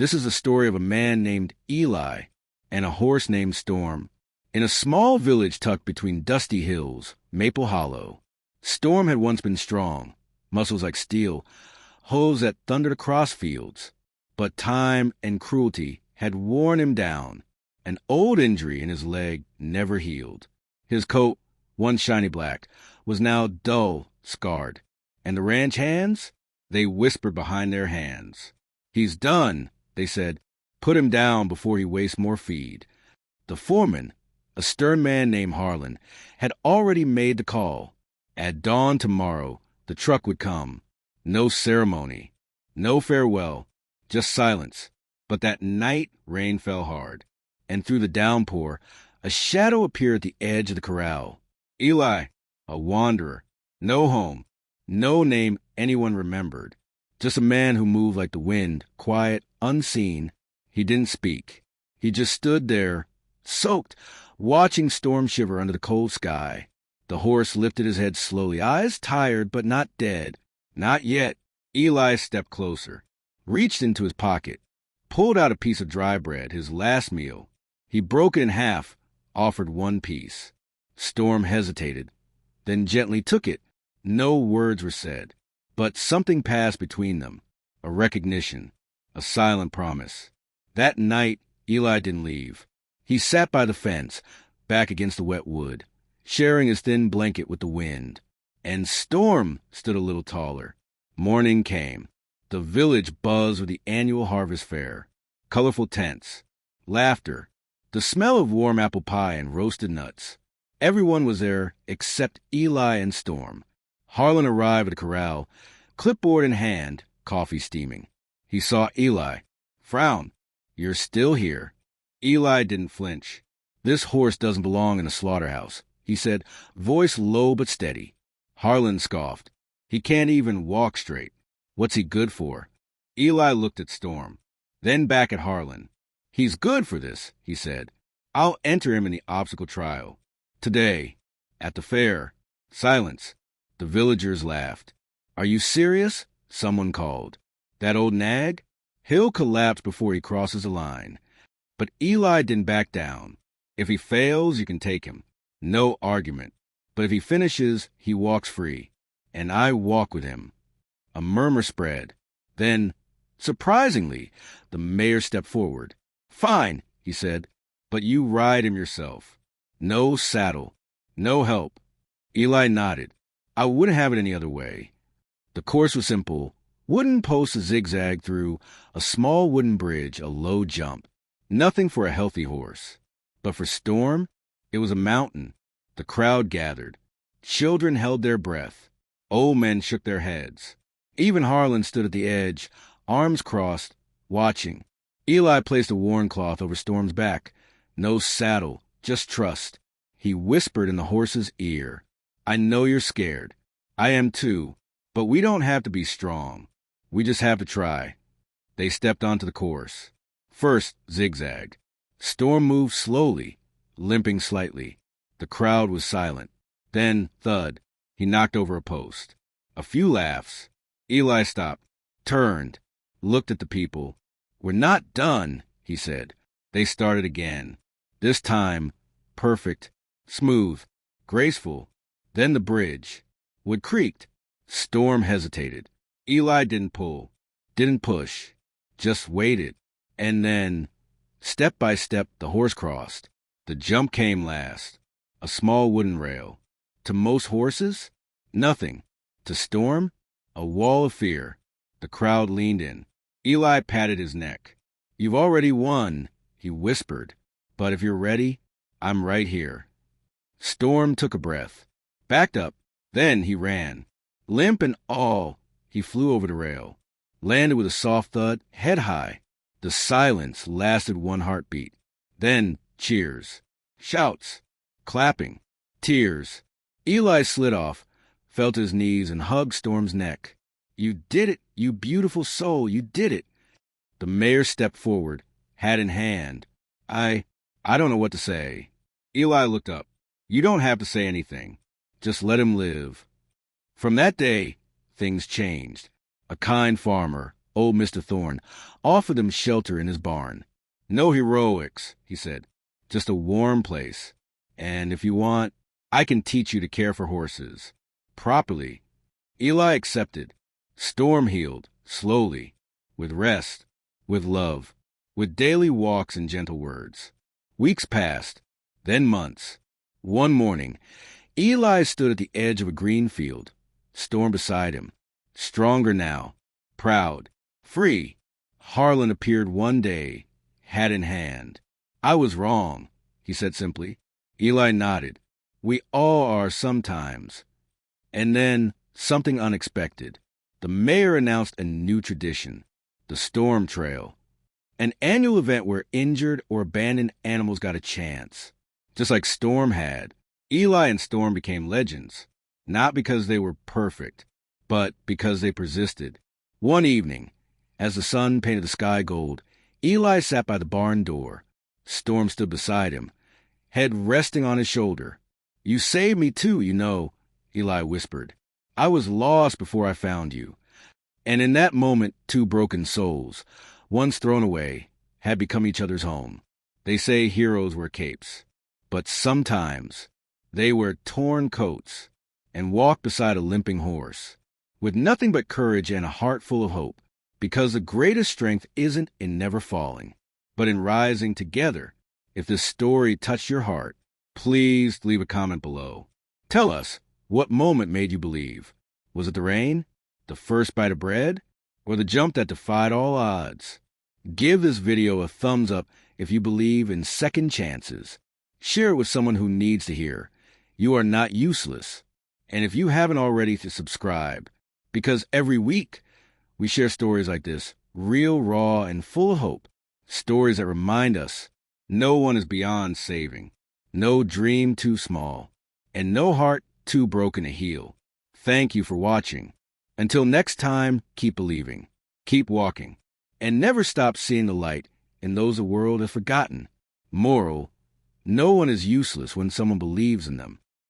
This is the story of a man named Eli and a horse named Storm. In a small village tucked between dusty hills, Maple Hollow, Storm had once been strong, muscles like steel, hooves that thundered across fields. But time and cruelty had worn him down. An old injury in his leg never healed. His coat, once shiny black, was now dull, scarred. And the ranch hands? They whispered behind their hands. "He's done," they said. "Put him down before he wastes more feed." The foreman, a stern man named Harlan, had already made the call. At dawn tomorrow, the truck would come. No ceremony, no farewell, just silence. But that night, rain fell hard, and through the downpour, a shadow appeared at the edge of the corral. Eli, a wanderer, no home, no name anyone remembered. Just a man who moved like the wind, quiet, unseen. He didn't speak. He just stood there, soaked, watching Storm shiver under the cold sky. The horse lifted his head slowly, eyes tired but not dead. Not yet. Eli stepped closer, reached into his pocket, pulled out a piece of dry bread, his last meal. He broke it in half, offered one piece. Storm hesitated, then gently took it. No words were said, but something passed between them, a recognition, a silent promise. That night, Eli didn't leave. He sat by the fence, back against the wet wood, sharing his thin blanket with the wind. And Storm stood a little taller. Morning came. The village buzzed with the annual harvest fair. Colorful tents, laughter, the smell of warm apple pie and roasted nuts. Everyone was there except Eli and Storm. Harlan arrived at the corral, clipboard in hand, coffee steaming. He saw Eli. Frown. "You're still here." Eli didn't flinch. "This horse doesn't belong in a slaughterhouse," he said, voice low but steady. Harlan scoffed. "He can't even walk straight. What's he good for?" Eli looked at Storm, then back at Harlan. "He's good for this," he said. "I'll enter him in the obstacle trial. Today, at the fair." Silence. The villagers laughed. "Are you serious?" someone called. "That old nag? He'll collapse before he crosses the line." But Eli didn't back down. "If he fails, you can take him. No argument. But if he finishes, he walks free. And I walk with him." A murmur spread. Then, surprisingly, the mayor stepped forward. "Fine," he said, "but you ride him yourself. No saddle. No help." Eli nodded. "I wouldn't have it any other way." The course was simple. Wooden posts zigzag through a small wooden bridge, a low jump. Nothing for a healthy horse. But for Storm, it was a mountain. The crowd gathered. Children held their breath. Old men shook their heads. Even Harlan stood at the edge, arms crossed, watching. Eli placed a worn cloth over Storm's back. No saddle, just trust. He whispered in the horse's ear. "I know you're scared. I am too. But we don't have to be strong. We just have to try." They stepped onto the course. First, zigzag. Storm moved slowly, limping slightly. The crowd was silent. Then, thud, he knocked over a post. A few laughs. Eli stopped, turned, looked at the people. "We're not done," he said. They started again. This time, perfect, smooth, graceful. Then the bridge. Wood creaked. Storm hesitated. Eli didn't pull, didn't push, just waited. And then, step by step, the horse crossed. The jump came last. A small wooden rail. To most horses, nothing. To Storm, a wall of fear. The crowd leaned in. Eli patted his neck. "You've already won," he whispered. "But if you're ready, I'm right here." Storm took a breath, backed up. Then he ran. Limp and all, he flew over the rail, landed with a soft thud, head high. The silence lasted one heartbeat. Then cheers, shouts, clapping, tears. Eli slid off, felt his knees, and hugged Storm's neck. "You did it, you beautiful soul, you did it." The mayor stepped forward, hat in hand. I don't know what to say." Eli looked up. "You don't have to say anything. Just let him live." From that day, things changed. A kind farmer, Old Mr. Thorne offered them shelter in his barn. "No heroics," he said, "just a warm place. And if you want, I can teach you to care for horses. Properly." Eli accepted. Storm healed, slowly, with rest, with love, with daily walks and gentle words. Weeks passed, then months. One morning, Eli stood at the edge of a green field, Storm beside him, stronger now, proud, free. Harlan appeared one day, hat in hand. "I was wrong," he said simply. Eli nodded. "We all are sometimes." And then something unexpected. The mayor announced a new tradition, the Storm Trail, an annual event where injured or abandoned animals got a chance. Just like Storm had, Eli and Storm became legends, not because they were perfect, but because they persisted. One evening, as the sun painted the sky gold, Eli sat by the barn door. Storm stood beside him, head resting on his shoulder. "You saved me too, you know," Eli whispered. "I was lost before I found you." And in that moment, two broken souls, once thrown away, had become each other's home. They say heroes wear capes, but sometimes they wear torn coats and walk beside a limping horse, with nothing but courage and a heart full of hope, because the greatest strength isn't in never falling, but in rising together. If this story touched your heart, please leave a comment below. Tell us, what moment made you believe? Was it the rain, the first bite of bread, or the jump that defied all odds? Give this video a thumbs up if you believe in second chances. Share it with someone who needs to hear. You are not useless. And if you haven't already, to subscribe, because every week we share stories like this, real, raw, and full of hope. Stories that remind us no one is beyond saving, no dream too small, and no heart too broken to heal. Thank you for watching. Until next time, keep believing, keep walking, and never stop seeing the light in those the world has forgotten. Moral: no one is useless when someone believes in them.